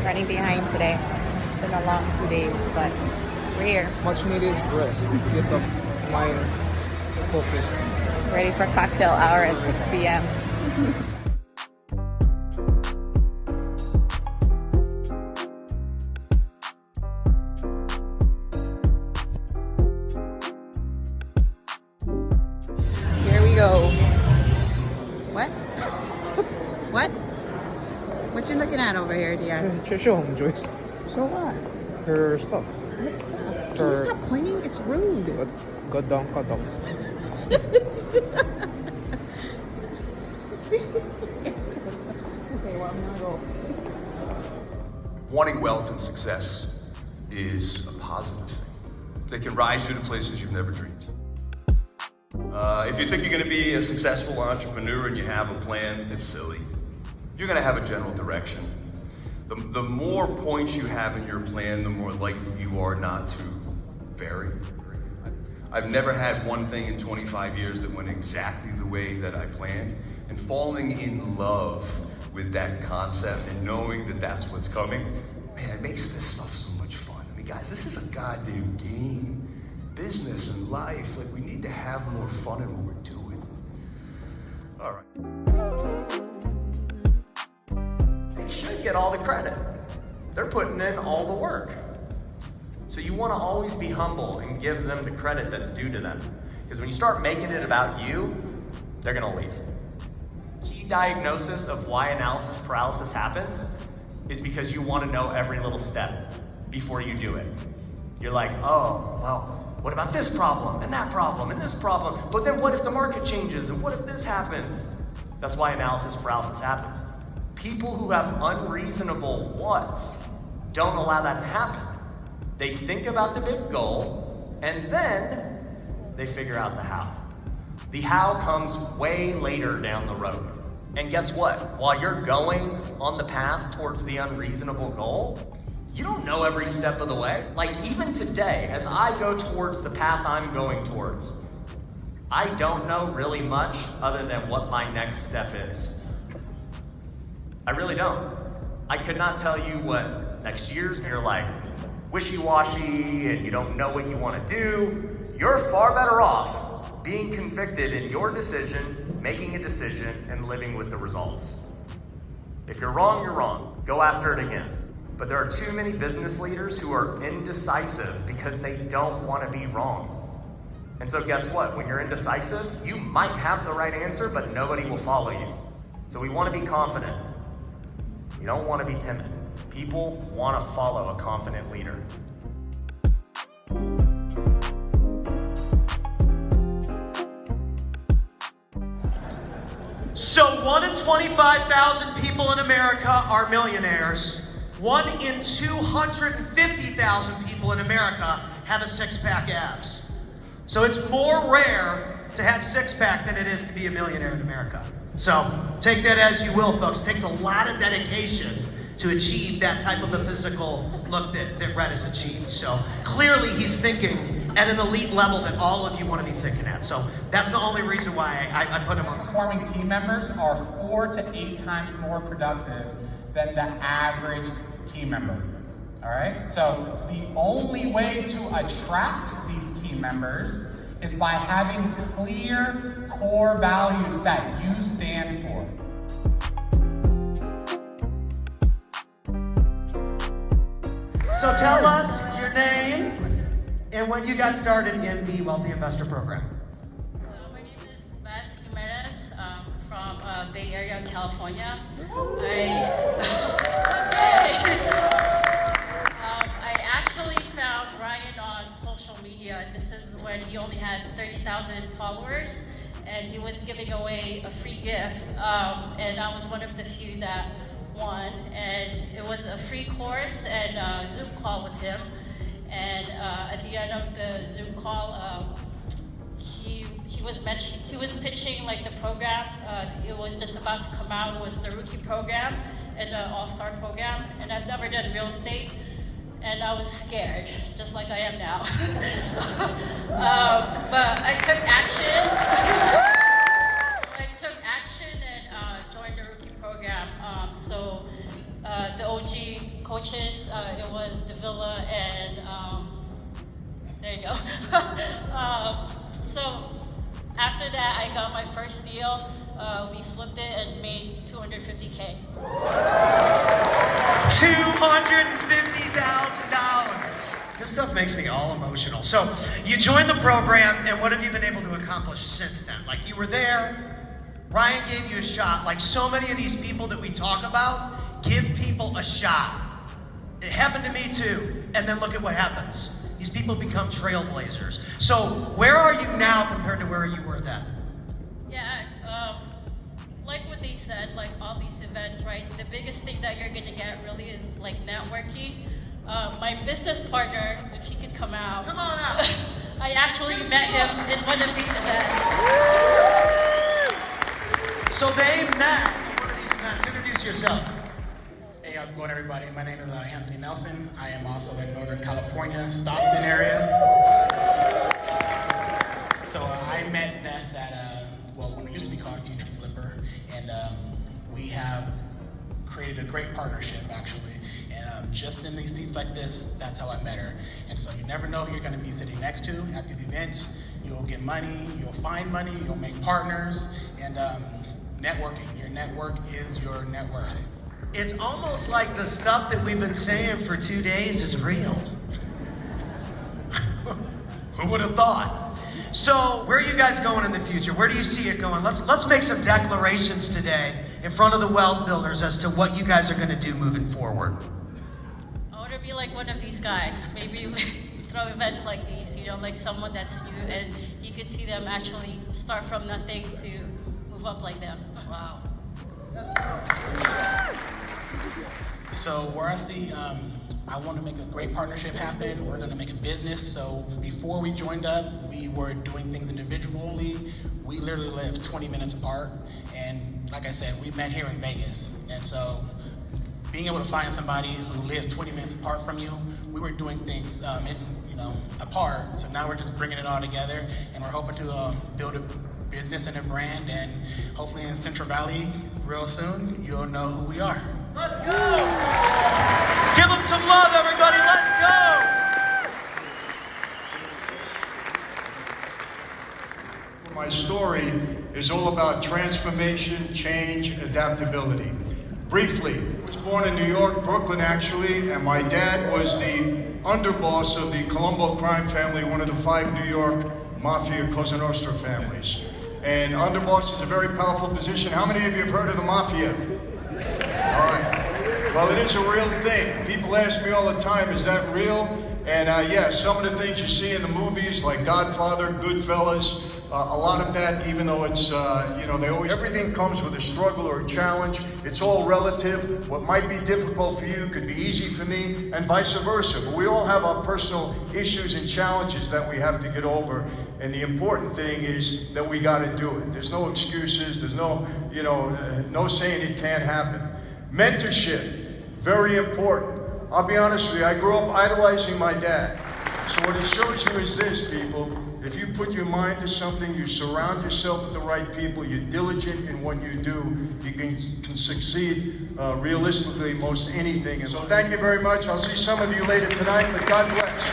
running behind today. It's been a long 2 days, but we're here. Much needed rest. Get the mind focused. Ready for cocktail hour at 6 p.m. Here we go. What? What? What you looking at over here, Dion? Show him, Joyce. Show what? Her stuff. What stuff? Can you stop pointing? It's rude. Got down. Okay, well, I'm gonna go. Wanting wealth and success is a positive thing that can rise you to places you've never dreamed. If you think you're going to be a successful entrepreneur and you have a plan, it's silly. You're going to have a general direction. The more points you have in your plan, the more likely you are not to vary. I've never had one thing in 25 years that went exactly the way that I planned. And falling in love with that concept and knowing that that's what's coming, man, it makes this stuff so much fun. I mean, guys, this is a goddamn game. Business and life, like, we need to have more fun in what we're doing. All right. They should get all the credit. They're putting in all the work. So you want to always be humble and give them the credit that's due to them. Because when you start making it about you, they're going to leave. Key diagnosis of why analysis paralysis happens is because you want to know every little step before you do it. You're like, oh, well, what about this problem, and that problem, and this problem? But then what if the market changes, and what if this happens? That's why analysis paralysis happens. People who have unreasonable whats don't allow that to happen. They think about the big goal, and then they figure out the how. The how comes way later down the road. And guess what? While you're going on the path towards the unreasonable goal, you don't know every step of the way. Like, even today, as I go towards the path I'm going towards, I don't know really much other than what my next step is. I really don't. I could not tell you what next year's. You're like wishy-washy and you don't know what you want to do. You're far better off being convicted in your decision, making a decision, and living with the results. If you're wrong, you're wrong. Go after it again. But there are too many business leaders who are indecisive because they don't want to be wrong. And so guess what? When you're indecisive, you might have the right answer, but nobody will follow you. So we want to be confident. You don't want to be timid. People want to follow a confident leader. So 1 in 25,000 people in America are millionaires. 1 in 250,000 people in America have a six-pack abs. So it's more rare to have six-pack than it is to be a millionaire in America. So take that as you will, folks. It takes a lot of dedication to achieve that type of a physical look that Red has achieved. So clearly he's thinking at an elite level that all of you want to be thinking at. So that's the only reason why I put him on this. Performing team members are 4 to 8 times more productive than the average team member. All right? So the only way to attract these team members is by having clear core values that you stand for. So tell us your name and when you got started in the Wealthy Investor Program. My name is Bess Jimenez from Bay Area, California. I actually found Ryan on social media. This is when he only had 30,000 followers, and he was giving away a free gift. And I was one of the few that won, and it was a free course and a Zoom call with him. And at the end of the Zoom call, he was pitching like the program. It was just about to come out. It was the rookie program and the all-star program. And I've never done real estate, and I was scared, just like I am now. But I took action. And joined the rookie program. So the OG coaches. It was Davila and there you go. So after that, I got my first deal. We flipped it and made $250K. $250,000. This stuff makes me all emotional. So you joined the program, and what have you been able to accomplish since then? Like, you were there, Ryan gave you a shot. Like so many of these people that we talk about, give people a shot. It happened to me too. And then look at what happens. These people become trailblazers. So where are you now compared to where you were then? Yeah, like what they said, like all these events, right? The biggest thing that you're gonna get really is like networking. My business partner, if he could come out. Come on out. I actually met him in one of these events. So they met in one of these events. Introduce yourself. Hey, how's it going, everybody? My name is Anthony Nelson. I am also in Northern California, Stockton area. So I met Ness at, when it used to be called Future Flipper, and we have created a great partnership, actually. And just in these seats like this, that's how I met her. And so you never know who you're going to be sitting next to after the events. You'll get money, you'll find money, you'll make partners, and networking. Your network is your net worth. It's almost like the stuff that we've been saying for 2 days is real. Who would have thought? So, where are you guys going in the future? Where do you see it going? Let's make some declarations today in front of the wealth builders as to what you guys are going to do moving forward. I want to be like one of these guys. Maybe throw events like these, you know, like someone that's new, and you could see them actually start from nothing to move up like them. Wow. So where I see, I want to make a great partnership happen. We're going to make a business. So before we joined up, we were doing things individually. We literally live 20 minutes apart. And like I said, we met here in Vegas. And so being able to find somebody who lives 20 minutes apart from you, we were doing things apart. So now we're just bringing it all together, and we're hoping to build a business and a brand, and hopefully in Central Valley real soon, you'll know who we are. Let's go! Give them some love, everybody. Let's go! My story is all about transformation, change, adaptability. Briefly, I was born in New York, Brooklyn actually, and my dad was the underboss of the Colombo crime family, one of the 5 New York Mafia Cosa Nostra families. And underboss is a very powerful position. How many of you have heard of the Mafia? All right. Well, it is a real thing. People ask me all the time, is that real? And yeah, some of the things you see in the movies, like Godfather, Goodfellas, a lot of that, even though it's, they always... Everything comes with a struggle or a challenge. It's all relative. What might be difficult for you could be easy for me, and vice versa. But we all have our personal issues and challenges that we have to get over. And the important thing is that we got to do it. There's no excuses. There's no, no saying it can't happen. Mentorship, very important. I'll be honest with you, I grew up idolizing my dad. So what it shows you is this, people. If you put your mind to something, you surround yourself with the right people, you're diligent in what you do, you can succeed realistically most anything. And so thank you very much. I'll see some of you later tonight, but God bless.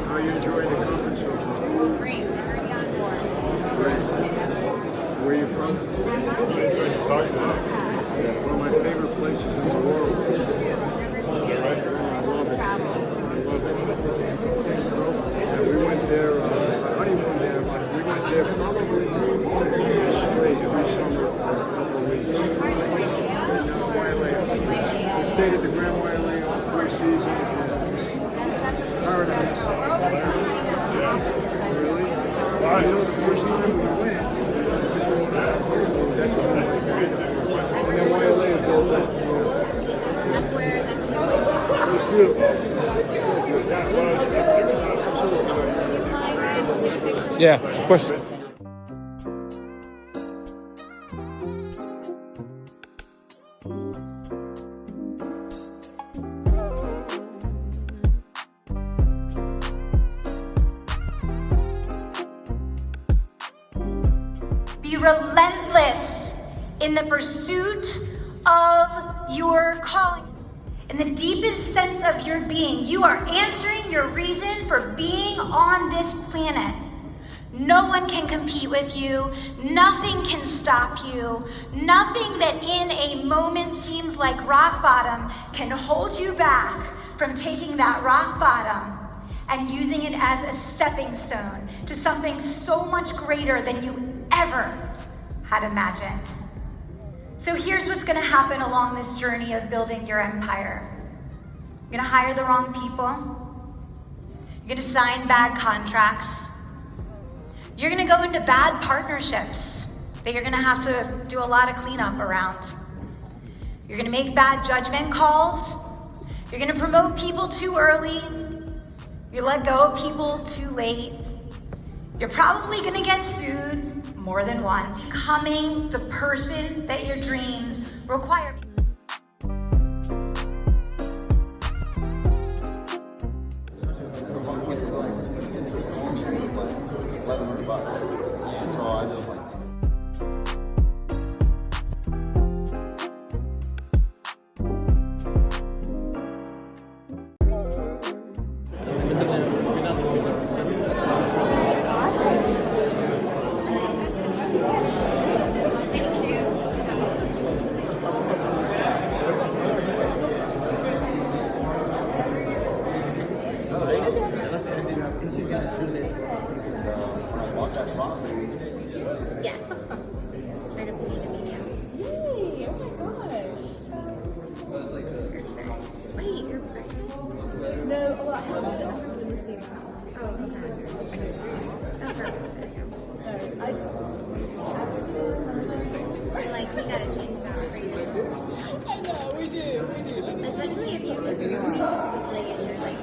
How are you enjoying the conference so far? Great, we're already on board. Great. Where are you from? One of my favorite places in the world. I love it. I love it. Yeah, we went there, our honeymoon there, but we went there probably 2 years straight every summer for a couple of weeks. We stayed at the Grand Wailea all 4 seasons. Paradise. Really? You know, the first time we went, that's what that's and then Wailea built up. That's where It was beautiful. Absolutely. Yeah, of course. relentless in the pursuit of your calling. In the deepest sense of your being, you are answering your reason for being on this planet. No one can compete with you. Nothing can stop you. Nothing that in a moment seems like rock bottom can hold you back from taking that rock bottom and using it as a stepping stone to something so much greater than you ever had imagined. So here's what's gonna happen along this journey of building your empire. You're gonna hire the wrong people. You're gonna sign bad contracts. You're gonna go into bad partnerships that you're gonna have to do a lot of cleanup around. You're gonna make bad judgment calls. You're gonna promote people too early. You let go of people too late. You're probably gonna get sued more than once. Becoming the person that your dreams require. $1,100. So I just like. Yes. Right up in the medium. Yay! Oh my gosh. Wait, you're pregnant? No, well, I haven't been the same house. Oh, okay. Oh, perfect. So like, we gotta change that for you. I know, we do. Especially if you live in and you're like,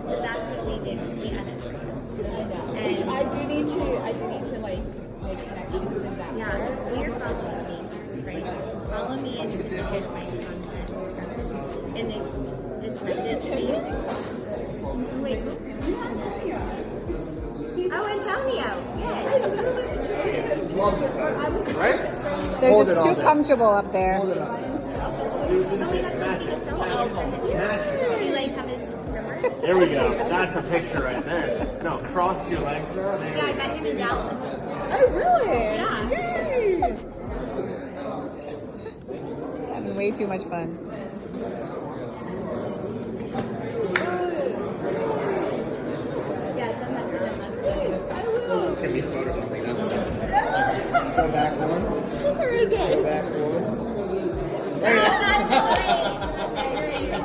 so that's what we do. We edit for you. And I do need to like make connections in that. Yeah. Well, you're following me, right? Follow me and you can look at my content. And then just message me. Wait, oh, Antonio. Yes. Right? They're just too comfortable up there. Oh my gosh, let's see the selfie and send it to you. Do you like have his number? There we go. That's a picture right there. No, cross your legs now. Yeah, I met him in Dallas. Oh, really? Yeah. Yay! Having way too much fun. Yeah, send that to him. That's good. Can be photobombing. Go back one. Where is it? Go back one. There you go.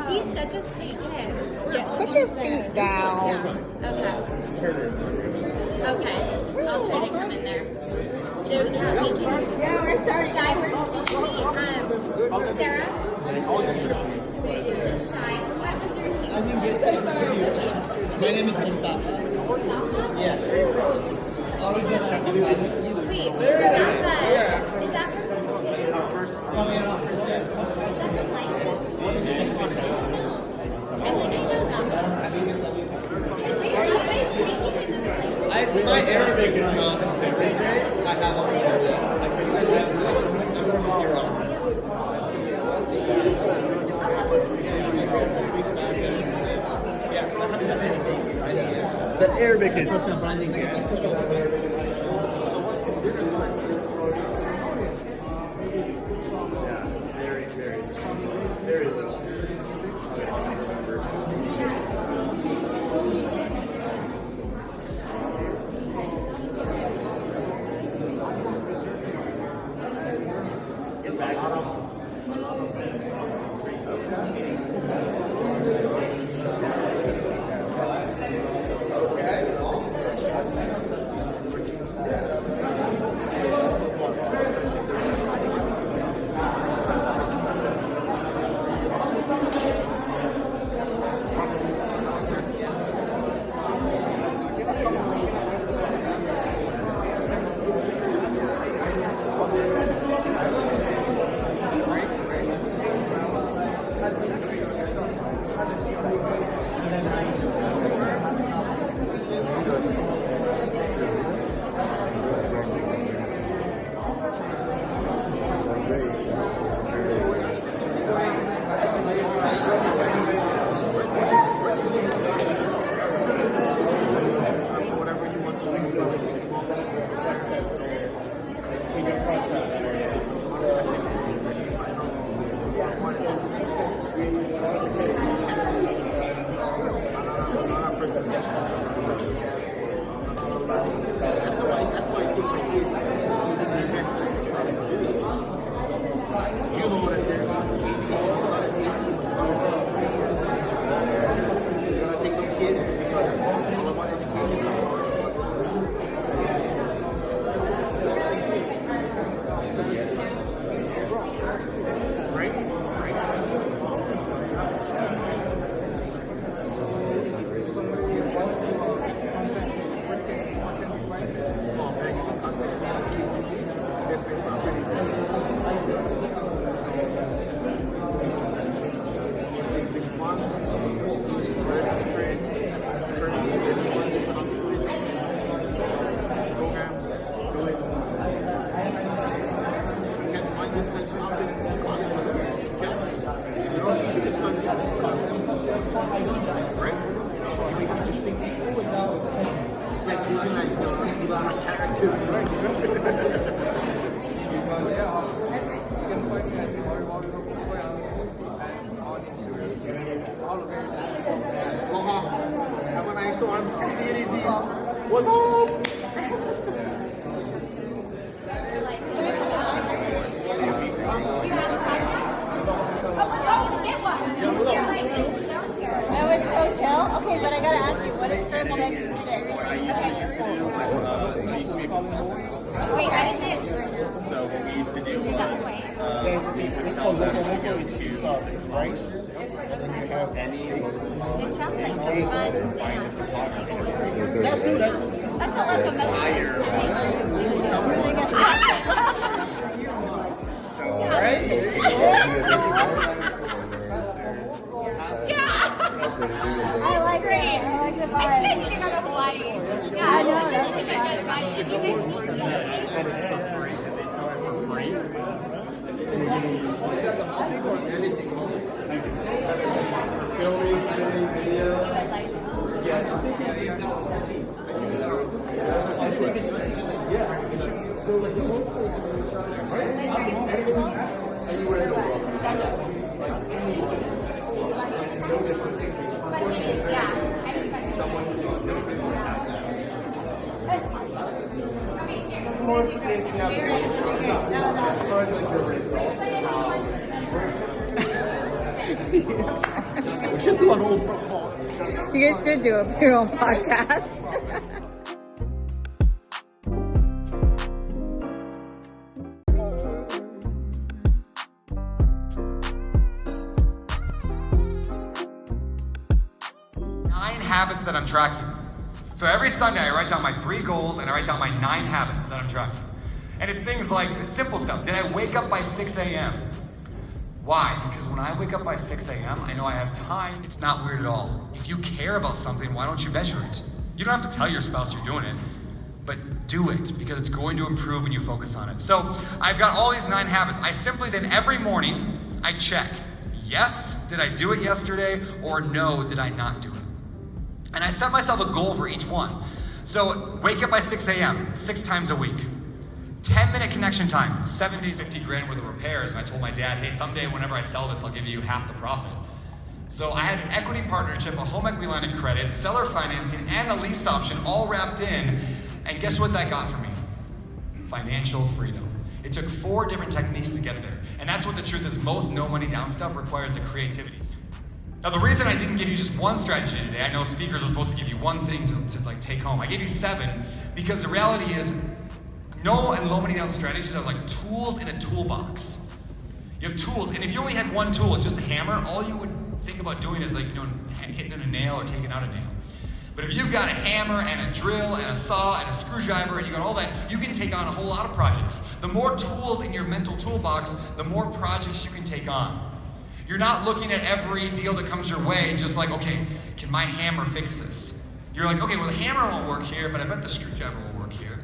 He's such a sweet kid. Yeah, put your feet down. Yeah. Okay. I'll try to come in there. So yeah, we can. Yeah, we're sorry. Shy, where did you meet? Sarah? Wait, is it Shy? What was your name? My name is Mustafa. Yes. Wait, is that from First, coming out first year. My Arabic is not very great. I have a little The Arabic is very little. lot of characters, right? And when I saw him taking it easy, what's up? That was so chill. Okay, but I gotta ask you, what is purple next to stick? Wait, I didn't do it right now. So what we used to do Is that the way? sell them to go to right? It sounds like a fun dance. That's a That's a lot of I like it. I like the vibe. I can't think of Hawaii. Yeah, I know. That's a good vibe. Did you guys Filming, video. more space now than as far as like the results, we should do an old football. You guys should do your own podcast. 9 habits that I'm tracking. So every Sunday I write down my 3 goals and I write down my 9 habits that I'm tracking. And it's things like the simple stuff. Did I wake up by 6 a.m.? Why? Because when I wake up by 6 a.m., I know I have time. It's not weird at all. If you care about something, why don't you measure it? You don't have to tell your spouse you're doing it, but do it because it's going to improve when you focus on it. So I've got all these 9 habits. I simply then every morning, I check. Yes, did I do it yesterday? Or no, did I not do it? And I set myself a goal for each one. So wake up by 6 a.m., 6 times a week. 10-minute connection time, 70, 50 grand worth of repairs. And I told my dad, hey, someday whenever I sell this, I'll give you half the profit. So I had an equity partnership, a home equity line of credit, seller financing, and a lease option all wrapped in. And guess what that got for me? Financial freedom. It took 4 different techniques to get there. And that's what the truth is. Most no money down stuff requires the creativity. Now the reason I didn't give you just one strategy today, I know speakers are supposed to give you one thing to like take home. I gave you 7 because the reality is no and low money down strategies are like tools in a toolbox. You have tools, and if you only had one tool, just a hammer, all you would think about doing is like, you know, hitting a nail or taking out a nail. But if you've got a hammer and a drill and a saw and a screwdriver and you got all that, you can take on a whole lot of projects. The more tools in your mental toolbox, the more projects you can take on. You're not looking at every deal that comes your way just like, okay, can my hammer fix this? You're like, okay, well the hammer won't work here, but I bet the screwdriver will work here.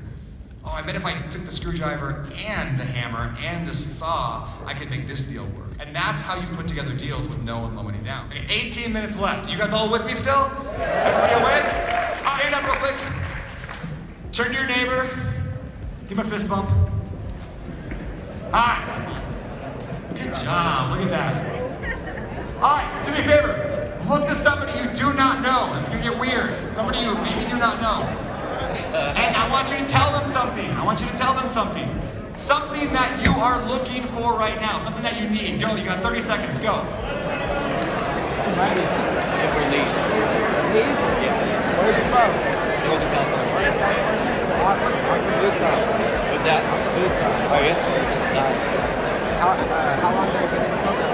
Oh, I bet if I took the screwdriver and the hammer and the saw, I could make this deal work. And that's how you put together deals with no and low money down. Okay, 18 minutes left. You guys all with me still? Everybody awake? Stand up real quick. Turn to your neighbor. Give him a fist bump. Alright. Good job, look at that. Alright, do me a favor. Look to somebody you do not know. It's gonna get weird. Somebody you maybe do not know. And I want you to tell them something. I want you to tell them something. Something that you are looking for right now. Something that you need. Go, you got 30 seconds, go. If we're Leeds. Leeds? Yeah. Where are you from? Northern California. I'm from Utah. What's that? Utah. Oh, yeah? Nice. How long have you been in the program?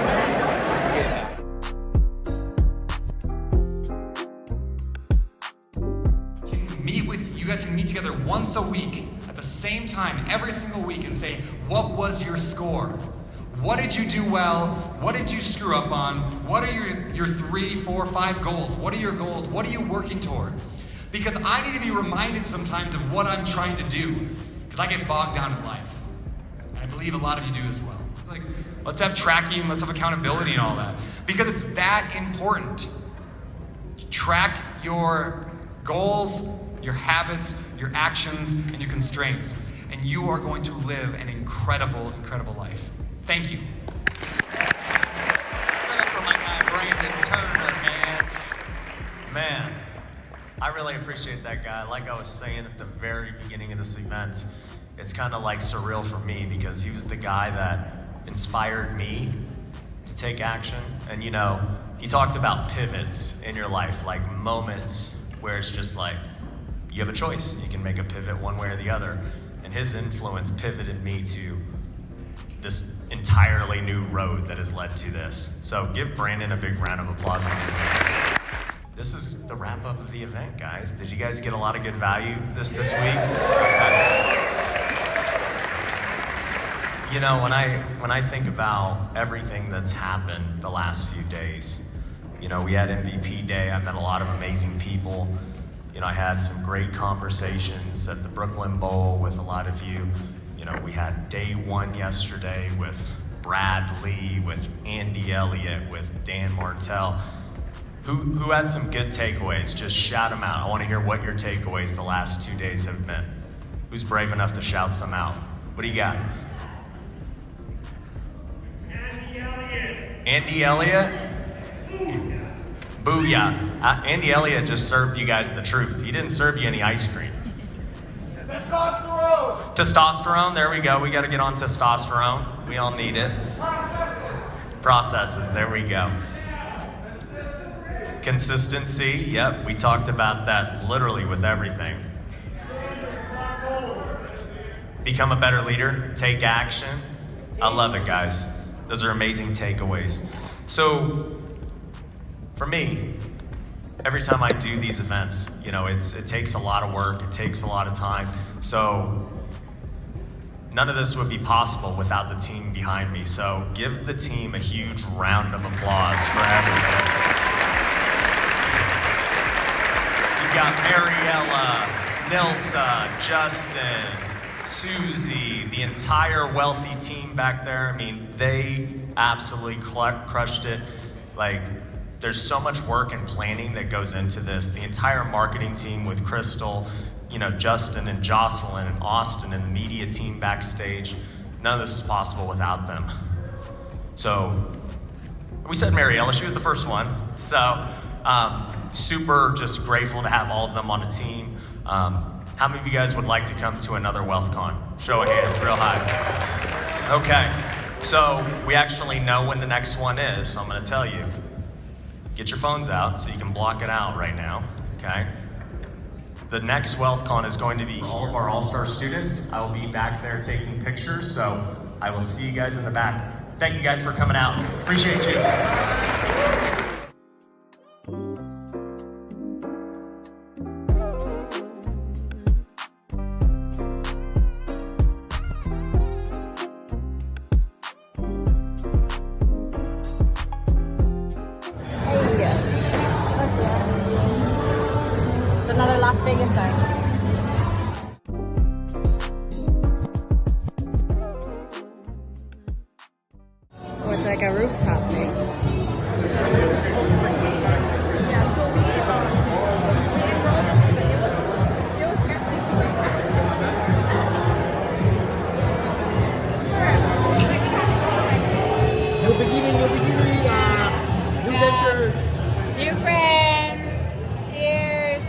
You guys can meet together once a week at the same time, every single week, and say, what was your score? What did you do well? What did you screw up on? What are your 3, 4, 5 goals? What are your goals? What are you working toward? Because I need to be reminded sometimes of what I'm trying to do, because I get bogged down in life. And I believe a lot of you do as well. It's like, let's have tracking, let's have accountability and all that. Because it's that important. Track your goals, your habits, your actions, and your constraints. And you are going to live an incredible, incredible life. Thank you. For my guy Brandon Turner, man, I really appreciate that guy. Like I was saying at the very beginning of this event, it's kind of like surreal for me because he was the guy that inspired me to take action. And you know, he talked about pivots in your life, like moments where it's just like, you have a choice. You can make a pivot one way or the other. And his influence pivoted me to this entirely new road that has led to this. So give Brandon a big round of applause. This is the wrap up of the event, guys. Did you guys get a lot of good value this week? You know, when I think about everything that's happened the last few days, you know, we had MVP Day. I met a lot of amazing people. You know, I had some great conversations at the Brooklyn Bowl with a lot of you. You know, we had day one yesterday with Brad Lee, with Andy Elliott, with Dan Martell. Who had some good takeaways? Just shout them out. I want to hear what your takeaways the last 2 days have been. Who's brave enough to shout some out? What do you got? Andy Elliott. Andy Elliott? Booyah. Andy Elliott just served you guys the truth. He didn't serve you any ice cream. Testosterone! Testosterone, there we go. We got to get on testosterone. We all need it. Processes, there we go. Consistency, yep, we talked about that literally with everything. Become a better leader, take action. I love it, guys. Those are amazing takeaways. So, for me, every time I do these events, you know, it takes a lot of work, it takes a lot of time. So, none of this would be possible without the team behind me. So, give the team a huge round of applause for everything. We've got Mariella, Nilsa, Justin, Susie, the entire Wealthy team back there. I mean, they absolutely crushed it. Like, there's so much work and planning that goes into this. The entire marketing team with Crystal, you know, Justin and Jocelyn and Austin and the media team backstage. None of this is possible without them. So, we said Mariella, she was the first one. So, super just grateful to have all of them on a team. How many of you guys would like to come to another WealthCon? Show of hands, real high. Okay, so we actually know when the next one is, so I'm gonna tell you. Get your phones out so you can block it out right now, okay? The next WealthCon is going to be all of our All-Star students. I will be back there taking pictures, so I will see you guys in the back. Thank you guys for coming out. Appreciate you. It's another Las Vegas sign. Oh, it's like a rooftop thing. Yeah, so we enrolled in this. It was hefty to New beginning, new ventures. New friends. Cheers.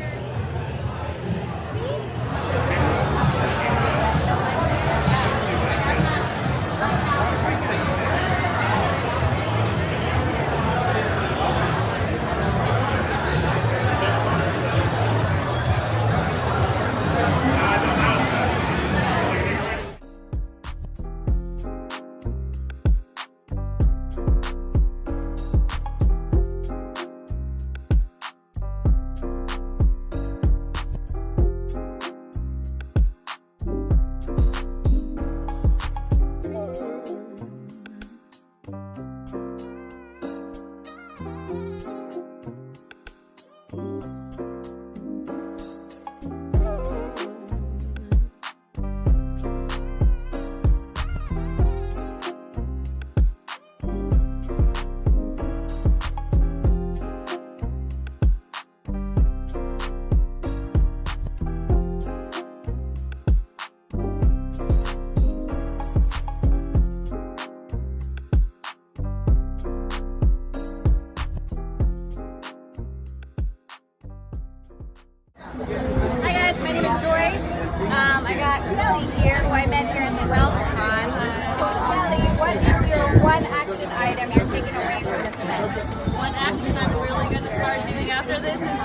I got Shelly here, who I met here in the WealthCon. So Shelly, what is your one action item you're taking away from this event? One action I'm really going to start doing after this is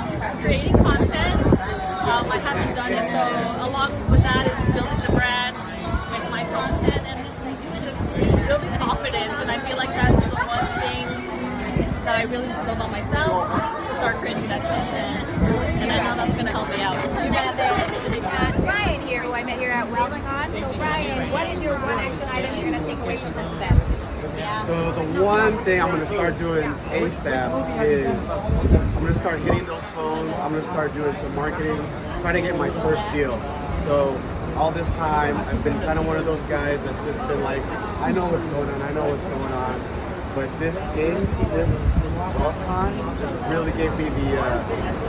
creating content. I haven't done it, so along with that is building the brand with my content and just building confidence. And I feel like that's the one thing that I really need to build on myself, to start creating that content. And I know that's going to help me out. You got Ryan here, who I met here at WealthCon. So Ryan, what is your one action item you're going to take away from this event? So the one thing I'm going to start doing ASAP is I'm going to start hitting those phones. I'm going to start doing some marketing, trying to get my first deal. So all this time, I've been kind of one of those guys that's just been like, I know what's going on, I know what's going on. But this WealthCon just really gave me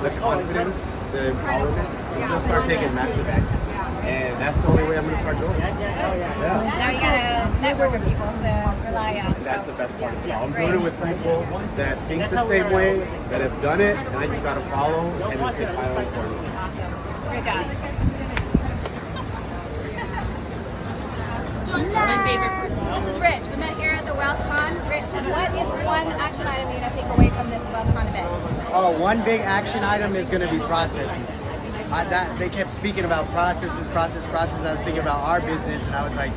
the confidence, the empowerment to just start taking massive action. And that's the only way I'm going to start doing it. Yeah. Now you got a network of people to rely on. That's the best part of it. I'm doing it with people that think the same way, that have done it, and I just got to follow and then take my own course. Awesome. Great job. My favorite person. This is Rich. We met here at the WealthCon. Rich, what is one action item you're going to take away from this WealthCon event? Oh, one big action item is going to be processes. They kept speaking about processes. I was thinking about our business, and I was like,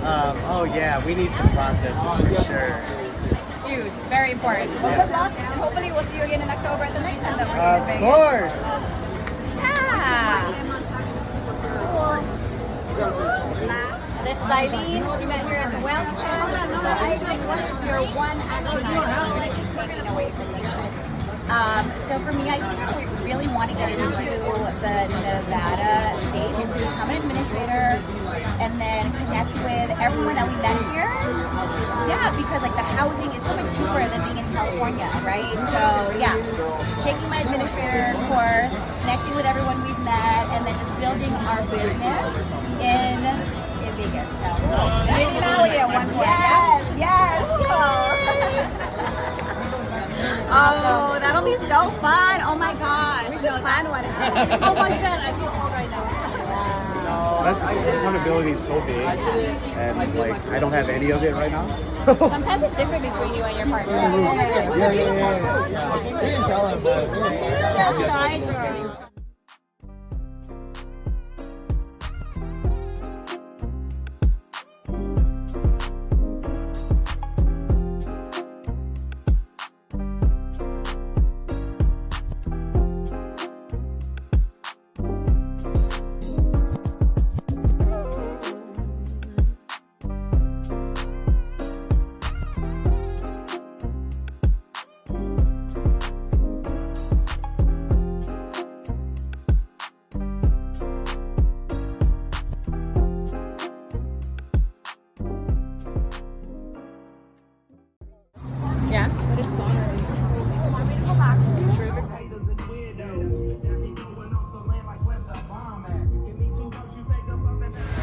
oh yeah, we need some processes for sure. Huge, very important. Well, good luck, and hopefully we'll see you again in October at the next time that we're here in Vegas. Of course. Yeah. Cool. This is Eileen. We met here at the WealthCon. So Eileen, what is your one action item you're going to be taking away from this event? So for me, I really want to get into the Nevada state and become an administrator and then connect with everyone that we met here. Yeah, because like the housing is so much cheaper than being in California, right? So yeah, taking my administrator course, connecting with everyone we've met, and then just building our business in Vegas. So maybe Maui at one point. Yes. Oh, that'll be so fun. Oh my gosh. We should plan one. Oh my god, I feel old right now. That's accountability is so big, and like I don't have any of it right now. So sometimes it's different between you and your partner. Yeah. You didn't tell him, but she's a little shy girl. Yeah.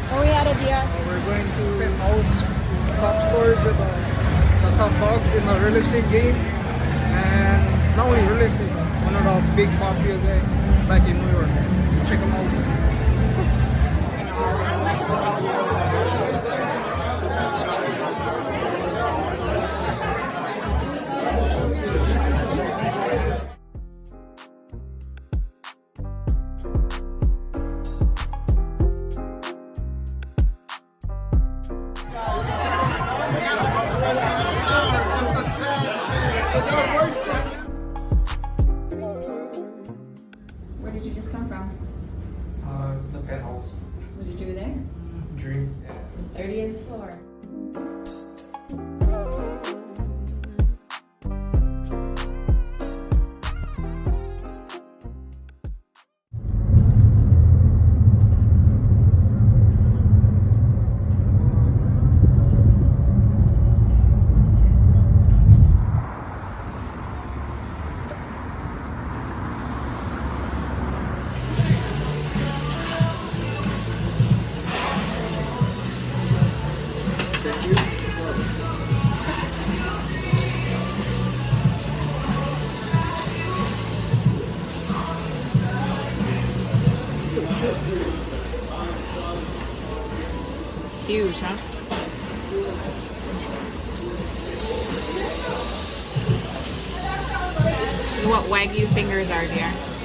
Where we headed, Dia? We're going to house top scores at the top dogs in the real estate game, and not only real estate, one of the big mafia guys back in New York. Check them out. Where did you just come from? The penthouse. What did you do there? Dream. 30th floor. Thank you. Huge, huh? What Wagyu fingers are there?